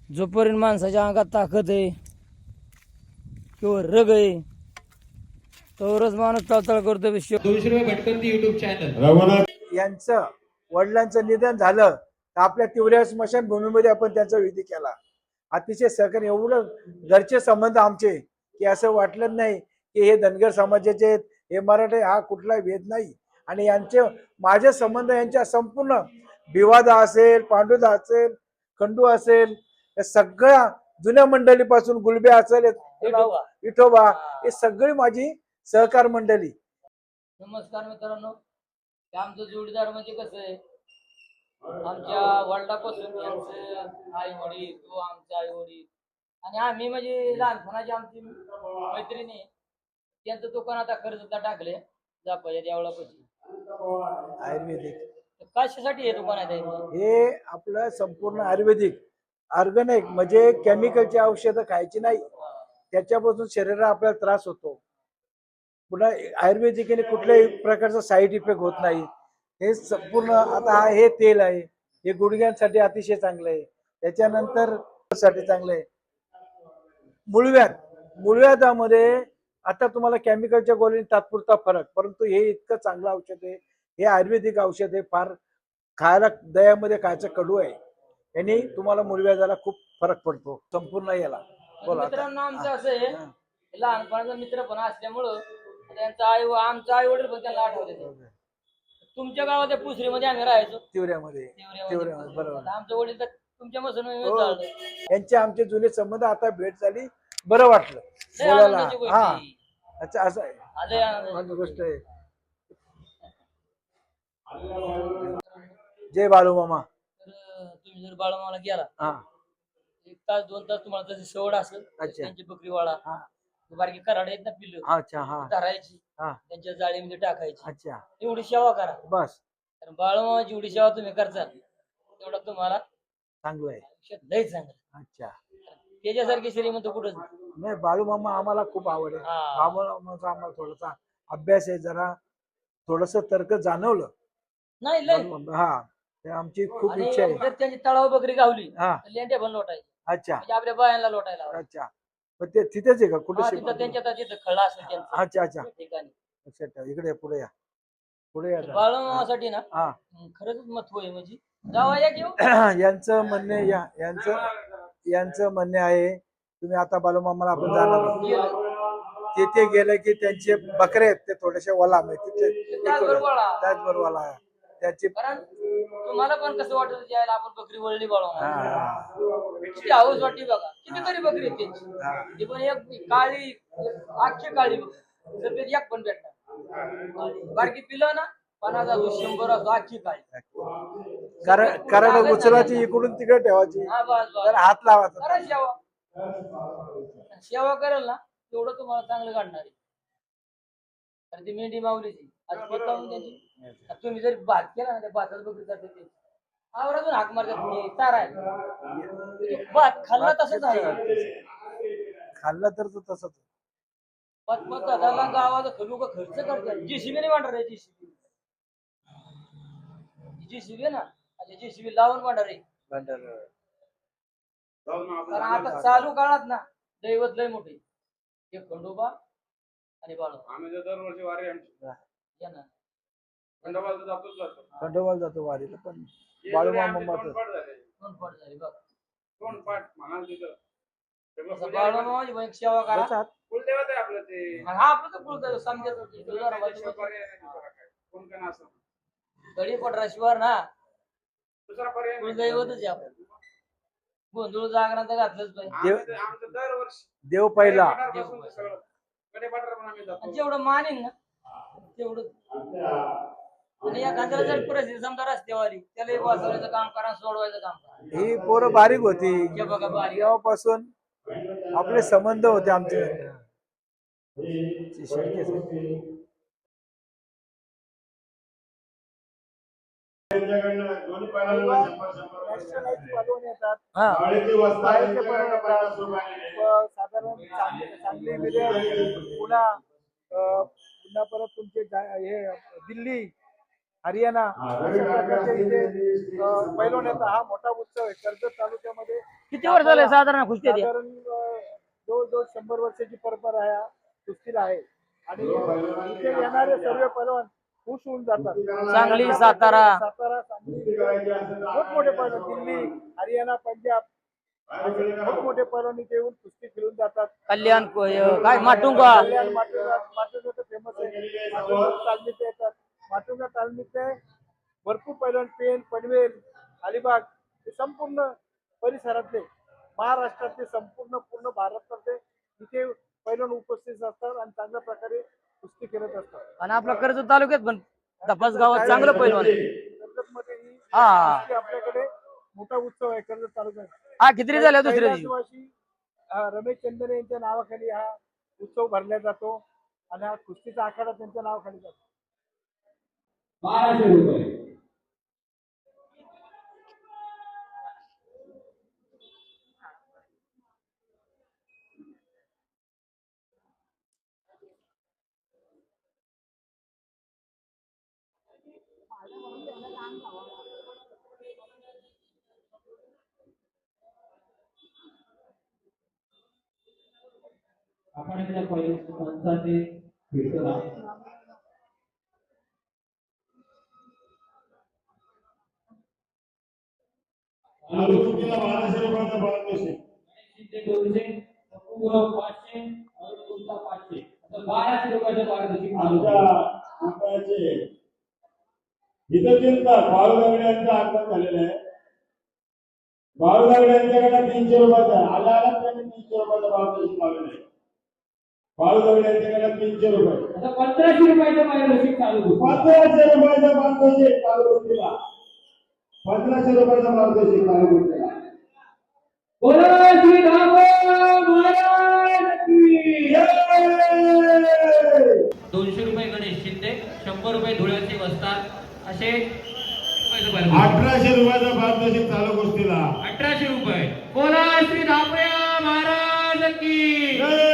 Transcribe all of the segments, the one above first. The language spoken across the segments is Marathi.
जोपर्यंत माणसाच्या अंगात ताकद आहे किंवा रग आहे तोवरच माणूस तळतळ करतो. 200 रुपये भटकंती युट्यूब चॅनल यांचं वडिलांचं निधन झालं तर आपल्या तिवऱ्या स्मशानभूमीमध्ये आपण त्यांचा विधी केला. अतिशय सहकार्य, एवढं घरचे संबंध आमचे की असं वाटलं नाही की हे धनगर समाजाचे आहेत, हे मराठी, हा कुठलाही भेद नाही. आणि यांचे माझे संबंध यांच्या संपूर्ण भिवादा असेल, पांडुदा असेल, खंडू असेल, या सगळ्या जुन्या मंडळीपासून गुलबे असेल, विठोबा, हे सगळी माझी सहकार मंडळी. नमस्कार मित्रांनो, आमचं जोडीदार म्हणजे कसं आहे, आमच्या वडिलापासून यांचं आई वडील तो आमचे आई वडील आणि आम्ही म्हणजे लहानपणाची आमची मैत्रिणी, त्यांचं दुकान आता कर्जतला टाकले जापाच्या देवळापाशी. आयुर्वेदिक कशासाठी हे दुकान आहे? हे आपलं संपूर्ण आयुर्वेदिक ऑर्गॅनिक, म्हणजे केमिकलची औषधं खायची नाही, त्याच्यापासून शरीराला आपल्याला त्रास होतो. पुन्हा आयुर्वेदिक कुठल्याही प्रकारचा साईड इफेक्ट होत नाही. हे संपूर्ण आता हे तेल आहे, हे गुडघ्यांसाठी अतिशय चांगलं आहे. त्याच्यानंतर साठी चांगलं आहे. मुळव्याधामध्ये आता तुम्हाला केमिकलच्या गोळीने तात्पुरता फरक, परंतु हे इतकं चांगलं औषध आहे, हे आयुर्वेदिक औषध आहे. फार खायला दह्यामध्ये खायचं कडू आहे, यांनी तुम्हाला मुळव्याधाला खूप फरक पडतो संपूर्ण याला. बोला. मित्रांनो, आमचं असं आहे, लहानपणाचा मित्रपणा असल्यामुळं त्यांचा आमचा आई वडील पण त्यांना आठवते. तुमच्या गावात पुसरीमध्ये आम्ही राहायचो, तिवऱ्यामध्ये. बरोबर. आमचं वडील तर तुमच्या मसून यांचे आमचे जुने संबंध आता भेट झाली, बरं वाटलं बोलायला. हा, अच्छा, असं आहे गोष्ट आहे. जय बाळूमामा. तुम्ही जर बाळूमामाला गेला, हा, 1 तास 2 तास तुम्हाला त्याची सवड असेल, त्यांची बकरीवाळा बारकी कराड आहेत ना पिल्लू, अच्छा, हा, धरायची, हा, त्यांच्या जाळीमध्ये टाकायची, अच्छा, एवढी सेवा करा बस. कारण बाळूमामाची एवढी सेवा तुम्ही करताल तेवढं तुम्हाला चांगलं आहे. लय चांगलं. अच्छा, त्याच्यासारखी श्रीमंत कुठंच नाही. बाळूमामा आम्हाला खूप आवड आहे. बाळूमामाचा आम्हाला थोडासा अभ्यास आहे, जरा थोडस तर्क जाणवलं नाही लय. हा, ते आमची खूप इच्छा आहे. जर त्यांची तळाव बकरी गावली हा, तर लेंड्या पण लोटायची. अच्छा, म्हणजे आपल्या बायांना लोटायला लावायचं. अच्छा. मग ते तिथेच आहे का? कुठे तिथं त्यांच्या तिथं खळा असेल त्यांचा. अच्छा, अच्छा, ठिकाणी. अच्छा. इकडे पुढे या, पुढे या. बाळूमामासाठी ना हा, खरंच महत्व आहे. म्हणजे जावा या घेऊ. यांचं म्हणणे यांचं म्हणणे आहे, तुम्ही आता बाळूमामाला आपण जाणार, तिथे गेलं की त्यांचे बकरे आहेत ते थोडेसे वला, त्याचबरोबर वला त्याची. कारण तुम्हाला पण कसं वाटत ज्याला आपण बकरी वळली बाळूमामा, हाऊस वाटली बघा. कितीतरी बकरी आहेत त्यांची, ती पण एक काळी, अख्खी काळी बकरी, एक पण भेटणार. बारकी पिलं ना 50 असो 100 असो, अख्खी काळी. कारण उचलाची इकडून तिकडे ठेवायची, तर हात लावायचा. सेवा करेल ना तेवढं तुम्हाला चांगलं काढणार आहे. कारण ती मेंढी माऊलीची आज स्वतःहून त्यांची. तुम्ही जर भात केला ना, त्या भातात बकरी जाते ते आवरातून हाक मारतात, तार आहे भात खाल्ला तसंच आहे. खाल्ला तर तसंच. गावात लोक खर्च करतात. जेसीबी नाही वाटणार आहे, जेसीबी ना, जेसीबी लावून वाटणार आहे. कारण आता चालू काळात ना दैवत लय मोठे, एक खंडोबा आणि बाळू. आम्ही दरवर्षी वारी या ना, खंडोबाला जातो वारीला, पण बाळूमामा दोन पाठ झाली बघ. बाळूमामाची सेवा करा. कुलदेवत आहे आपलं ते. हा, आपलं तर कुलदैवत समजायचं. गडी पटराशीवर ना दुसरा पर्याय कुलदैवतच आहे आपण. गोंधळ जागरण तर घातलंच पाहिजे. आमचं दरवर्षी देव पहिला. जेवढं मानेन ना तेवढं. आणि या गांजाला जर परिस्थिती समजा रस्त्यावाली, त्याला एक वाचवायचं काम करा, सोडवायचं काम करा. ही पोरं बारीक होती, बघा बारीक. तेव्हापासून आपले संबंध होते आमचे. साधारण सांगली, पुन्हा परत तुमचे हे दिल्ली, हरियाणा, अशा प्रकारचे इथे पैलवान येतात. हा मोठा उत्सव आहे कर्जत तालुक्यामध्ये. किती वर्ष झाले साधारण कुस्ती आहे? साधारण जवळजवळ 100 वर्षाची परंपरा ह्या कुस्तीला आहे आणि इथे येणारे सर्व पैलवान खुश होऊन जातात. सांगली, सातारा. सांगली मोठमोठे पैलवान, दिल्ली, हरियाणा, पंजाब मोठमोठे पैलवान इथे येऊन कुस्ती खेळून जातात. कल्याण काय माटुंगा. कल्याण माटुंगा तर फेमस आहे. माटुंगा तालमीत येतात. माटुंगा तालमीत भरपूर पैलवान, पेन, पनवेल, अलिबाग हे संपूर्ण परिसरातले, महाराष्ट्रातले, पूर्ण भारतातले इथे पैलवान उपस्थित असतात आणि चांगल्या प्रकारे कुस्ती खेळत असतात. आणि आपला कर्जत तालुक्यात पण तपास गावात चांगलं पैलवान आहे. कर्जतमध्ये ही हा. कुस्ती आपल्याकडे मोठा उत्सव आहे कर्जत तालुक्यात. हा किती झाल्या दुसऱ्या दिवशी? कैलासवासी, रमेश चंदने यांच्या नावाखाली हा उत्सव भरला जातो आणि हा कुस्तीचा आखाडा त्यांच्या नावाखाली जातो. 1200 रुपये. आपण एकदा पहिले पंचाचे भेटला. आलूला 1200 रुपयाचा पारितोषिक. शिंदे 200, पूर्ण 500 आणि कुस्ता 500. आता 1200 रुपयाचं पारितोषिक आमच्या आंब्याचे इथं चिंता बाळूदगडे यांचं आगमन झालेलं आहे. बाळूदगडे यांच्याकडे 300 रुपयाचा आला त्यांनी 300 रुपयाचा पारितोषिक लावलेलं आहे. बाळूदगडे यांच्याकडे 300 रुपये. आता 1500 रुपयाचं पारितोषिक चालू होतं. 1500 रुपयाचा पारितोषिक चालू होतीला. 1500 रुपयाचा पारितोषिक चालू होतीला. बोला श्री दामोदर महाराज की जय. 200 रुपये गणेश शिंदे, 100 रुपये धुळ्याचे वस्ताद, असे 1800 रुपयाचा पारितोषिक चालू गोष्टीला. 1800 रुपये. बोला श्री दामोदर महाराज की जय.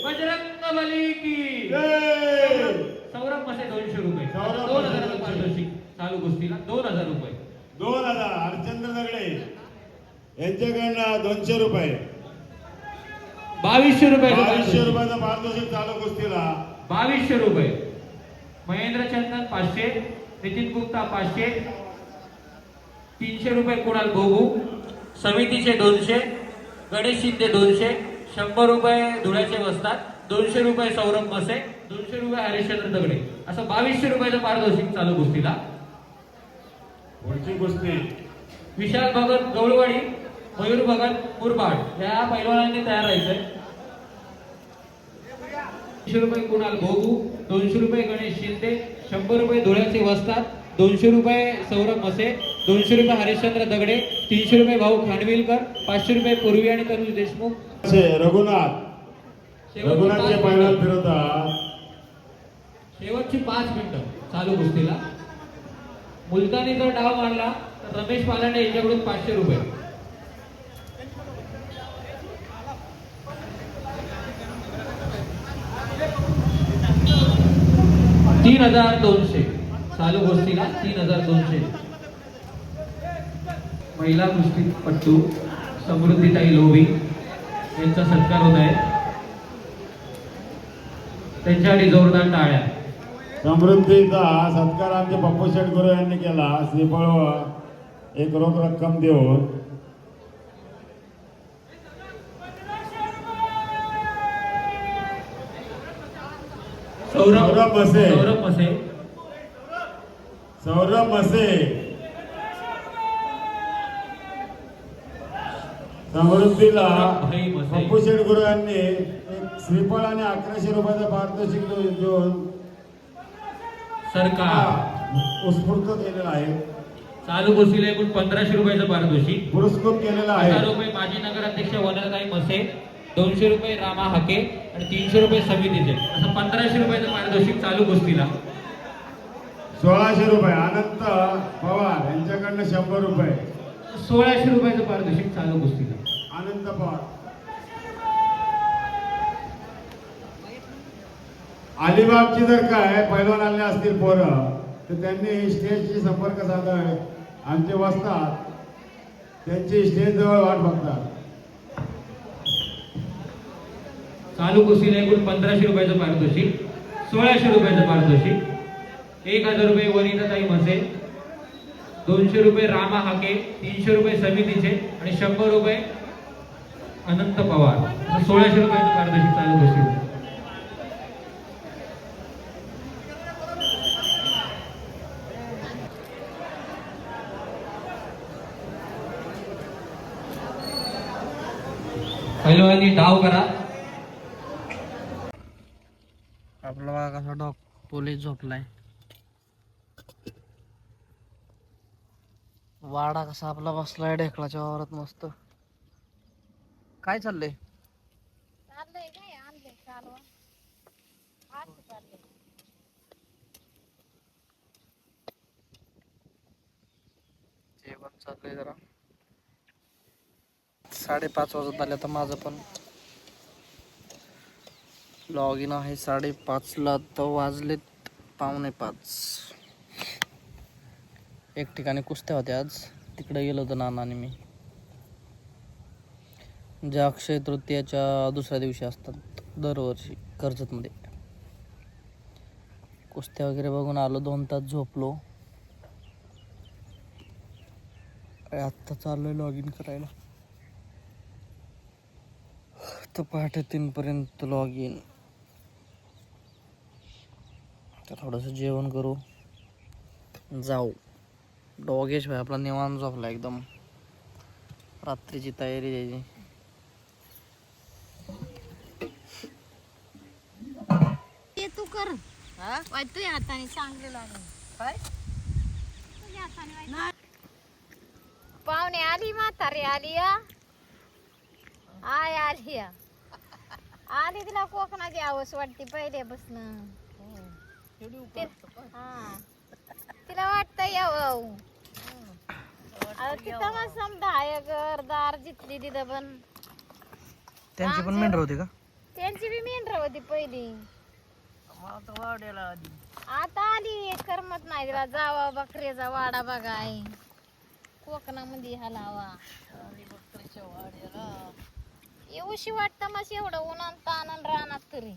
बजरंग बली की जय. सौरभ मसे 200 रुपये. सौरभ 2000 पारितोषिक चालू गोष्टीला 2000 रुपये. 2000 हरचंद्र दगडे यांच्याकडनं 200 रुपये. 2200 रुपये. 2200 रुपयाचा पारितोषिक चालू कुस्तीला. 2200 रुपये. महेंद्र चंदन 500, नितीन गुप्ता 500, 300 रुपये कुणाल भोगू, समितीचे 200, गणेश शिंदे 200, 100 रुपये धुळ्याचे वस्तात, 200 रुपये सौरभ मसे, 200 रुपये हरिश्चंद्र दगडे, असं 2200 रुपयाचं पारितोषिक चालू कुस्तीला. पुढची कुस्ती विशाल भगत गवळवाडी, मयूर भगत मुरबाड या पैलवानांनी तयार राहायचंय. 200 रुपये कुणाल भोगू, 200 रुपये गणेश शिंदे, 100 रुपये धुळ्याचे वस्तात, 200 रुपये सौरभ मसे, 200 रुपये हरिश्चंद्र दगडे, 300 रुपये भाऊ खांडविलकर, 500 रुपये पूर्वी आणि तनुज देशमुख. रघुनाथचे पैलवान फिरवतात. शेवटची 5 मिनिटं चालू कुस्तीला. मुलतानी जर डाव मारला तर रमेश पालांडे यांच्याकडून 500 रुपये. 3200 चालू गोष्टीला 3200. महिला कुस्तीपटू समृद्धीताई लोभी यांचा सत्कार होत आहे. त्यांच्यासाठी जोरदार टाळ्या. समृद्धीचा सत्कार आमचे पप्पू शेटगुरू यांनी केला. श्रीफळ एक रोख रक्कम देऊन. सौरभ मसे. सौरभ मसे समृद्धीला पप्पू शेटगुरू यांनी एक श्रीफळ आणि 1100 रुपयाचा पारितोषिक देऊन सरकार उत्स्फूर्त केलेला आहे. चालू गोष्टीला एकूण 1500 रुपयाचं पारितोषिक. पुरस्कृत केलेला 1000 आहे. रुपये माजी नगराध्यक्ष वनरताई मसे, 200 रुपये रामा हाके आणि 300 रुपये समितीचे, असं 1500 रुपयाचं पारितोषिक चालू गोष्टीला. 1600 रुपये अनंत पवार यांच्याकडनं 100 रुपये. 1600 रुपयाचं पारितोषिक चालू गोष्टीला. अनंत पवार. अलिबागची जर काय पैलवान आले असतील पोरं तर त्यांनी स्टेजशी संपर्क साधावे. आमचे वस्तात त्यांची स्टेज जवळ वाट बघतात. चालू कुस्तीला एकूण 1500 रुपयाचं पारितोषिक, 1600 रुपयाचं पारितोषिक, 1000 रुपये वनिताताई म्हसे, 200 रुपये रामा हाके, 300 रुपये समितीचे आणि 100 रुपये अनंत पवार. 1600 रुपयाचं पारितोषिक चालू कुस्तीला. पहिलवानी डाव करा. आपला बघा कसा डॉग पोलीस झोपलाय. वाडा कसा आपला बसलाय ढेकळाच्या वावरात मस्त. काय चाललंय? जेवण चाललंय जरा. 5:30 वाजत आले तर माझं पण लॉग इन आहे 5:30ला. तर वाजलेत 4:45. एक ठिकाणी कुस्त्या होत्या आज, तिकडे गेलो होतो नाना आणि मी. ज्या अक्षय तृतीयाच्या दुसऱ्या दिवशी असतात दरवर्षी कर्जतमध्ये. कुस्त्या वगैरे बघून आलो, 2 तास झोपलो. आत्ता चाललोय लॉग इन करायला. तर पहाटे 3 लॉग इन. तर थोडंसं जेवण करू, जाऊ. डॉगेश भाई आपला निवांत झोपला एकदम. रात्रीची तयारी द्यायची. ते तू कर. वाय तू हाताने चांगले लागेल. काय तुझ्या हाताने वाय. पाहुणे आली, म्हातारी आली. आय आली आली. तिला कोकणाची आवस वाटते पहिल्यापासून. हा, तिला वाटतं यावं. आता तिथं मग समजा घरदार जिथली तिथं पण त्यांची पण मेंढर होती का? त्यांची बी मेंढर होती पहिली. आता आली. करमत नाही तिला. जावा बकरीचा वाडा बघाय कोकणामध्ये हलावा. येऊशी वाटतं मग एवढं उन्हात ताणून राहणार तरी.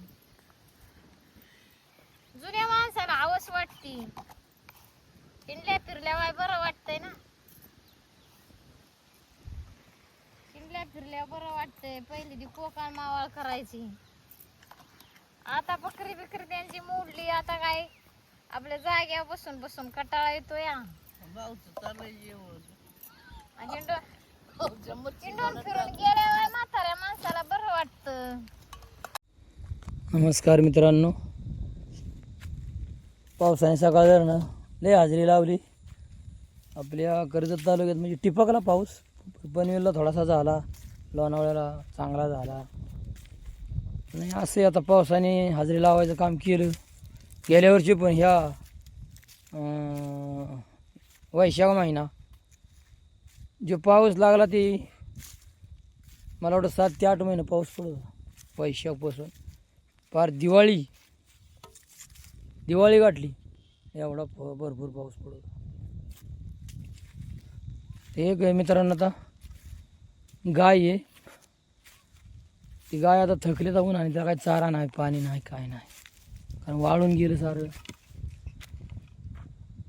जुन्या माणसाला हवस वाटती. शिंडल्या फिरल्यावर बरं वाटतंय ना. शिंडल्या फिरल्या बरं वाटतंय. पहिली ती कोकण मावाळ करायची. आता बकरी बिकरी त्यांची मोडली. आता काय आपल्या जाग्यावर बसून बसून कटाळा येतो या. चिंडून फिरून गेल्यावर म्हाताऱ्या माणसाला बरं वाटतं. नमस्कार मित्रांनो. पावसाने सकाळ धरणं लय हजेरी लावली आपल्या कर्जत तालुक्यात. म्हणजे टिपकला पाऊस. पनवेलला थोडासा झाला, लोणावळ्याला चांगला झाला. नाही असे आता पावसाने हजेरी लावायचं काम केलं. गेल्या वर्षी पण ह्या वैशाख महिना जो पाऊस लागला ते मला वाटतं 7 ते 8 महिने पाऊस पडत होता. वैशाखपासून फार दिवाळी गाठली एवढा भरपूर पाऊस पडत होता. एक मित्रांनो आता गाय आहे. ती गाय आता थकली जाऊन आणि त्याला काही चारा नाही, पाणी नाही, काय नाही. कारण वाळून गेलं सारं.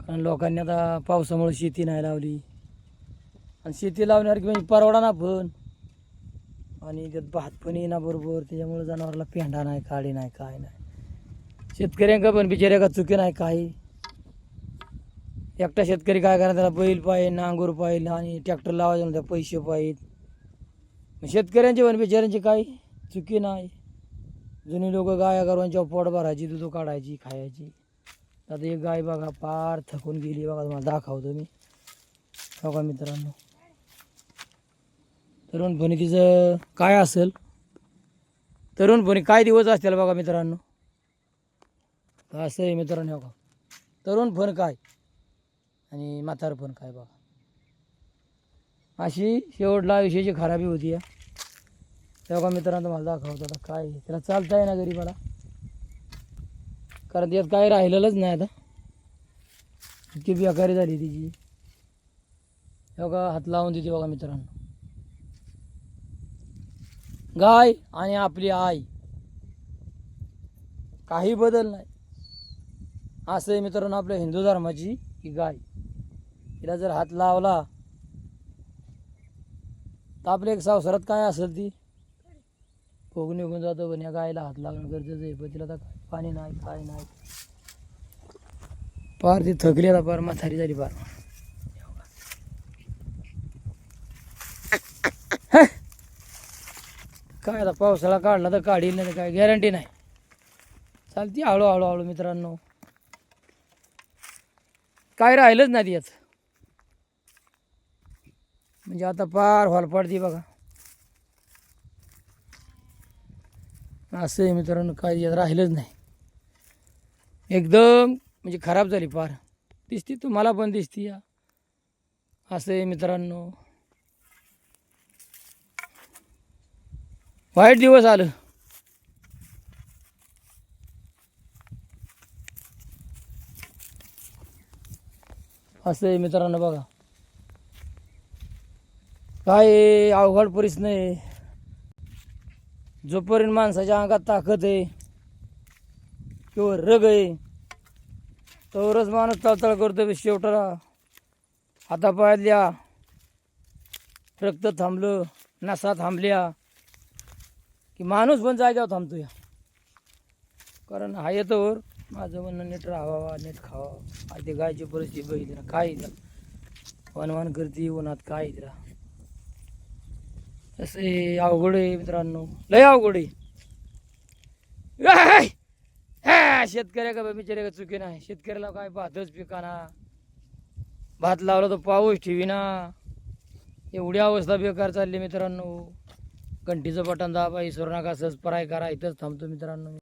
कारण लोकांनी आता पावसामुळे शेती नाही लावली. आणि शेती लावण्यासारखी म्हणजे परवडा ना पण. आणि त्यात भात पण येईना बरोबर. त्याच्यामुळे जनावराला पेंढा नाही, काळी नाही, काय नाही. शेतकऱ्यांका पण बिचाऱ्या चुकी नाही काही. एकटा शेतकरी काय करा, त्याला बैल पाहिजे, नांगूर पाहिजे आणि ट्रॅक्टर लावायचं त्या पैसे पाहिजेत. शेतकऱ्यांची पण बिचाऱ्यांची काही चुकी नाही. जुनी लोक गाया गारवांच्या पोट भरायची, दूध काढायची, खायची. आता एक गाय बघा पार थकून गेली बघा. तुम्हाला दाखवतो मी. बघा मित्रांनो, तरुणपणी तिचं काय असेल, तरुणपणी काय दिवस असतील बघा मित्रांनो. असं आहे मित्रांनो. बघा तरुणपण काय आणि म्हातारपण काय बघा. अशी शेवटला आयुष्याची खराबी होती या. तेव्हा मित्रांनो तुम्हाला दाखवतो आता काय त्याला चालता आहे ना गरीबाला. कारण त्यात काय राहिलेलंच नाही आता. इतकी बेकारी झाली तिची. हे बघा हात लावून देते बघा मित्रांनो. गाय आणि आपली आई, काही बदल नाही. असं आहे मित्रांनो आपल्या हिंदू धर्माची ही गाय. हिला जर हात लावला तर आपल्या एक संसारात काय असेल ती भोग निघून जातो. पण या गायला हात लागणं गरजेचं आहे. पण तिला तर पाणी नाही, काय नाही. पार ती थकली आता, पार म्हातारी झाली पार. काय आता पावसाळा काढला तर काढील, नाही तर काय गॅरंटी नाही. चालती हळूहळू हळू मित्रांनो, काय राहिलंच नाही याच. म्हणजे आता पार हॉलपाडती बघा. असं आहे मित्रांनो, काय यात राहिलंच नाही. एकदम म्हणजे खराब झाली पार. दिसती तुम्हाला पण दिसती या. असं आहे मित्रांनो, वाईट दिवस आलं. असं आहे मित्रांनो बघा, काय अवघड परिस्थिती नाही. जोपर्यंत माणसाच्या अंगात ताकद आहे किंवा रग आहे तोवरच माणूस तळतळ करतो. शेवटाला हातापायातल्या रक्त थांबलं, नसा थांबल्या की माणूस पण जाग्यावर थांबतो या. कारण हा येतोवर माझं म्हणणं नीट राहावा, नीट खावा. आणि ते गायची परिस्थिती बघितली ना, काय वनवान करते उन्हात, काय तिला. तसे अवघड आहे मित्रांनो, लय अवघड आहे. शेतकऱ्या का बिचाऱ्या का चुकी नाही. शेतकऱ्याला काय भातच पिकाना, भात लावला तर पाऊस ठेवीना. एवढी अवस्था बेकार चालली मित्रांनो. घंटीचं बटन दाबा, इसरू नका, सहज पराय करा. इथंच थांबतो मित्रांनो.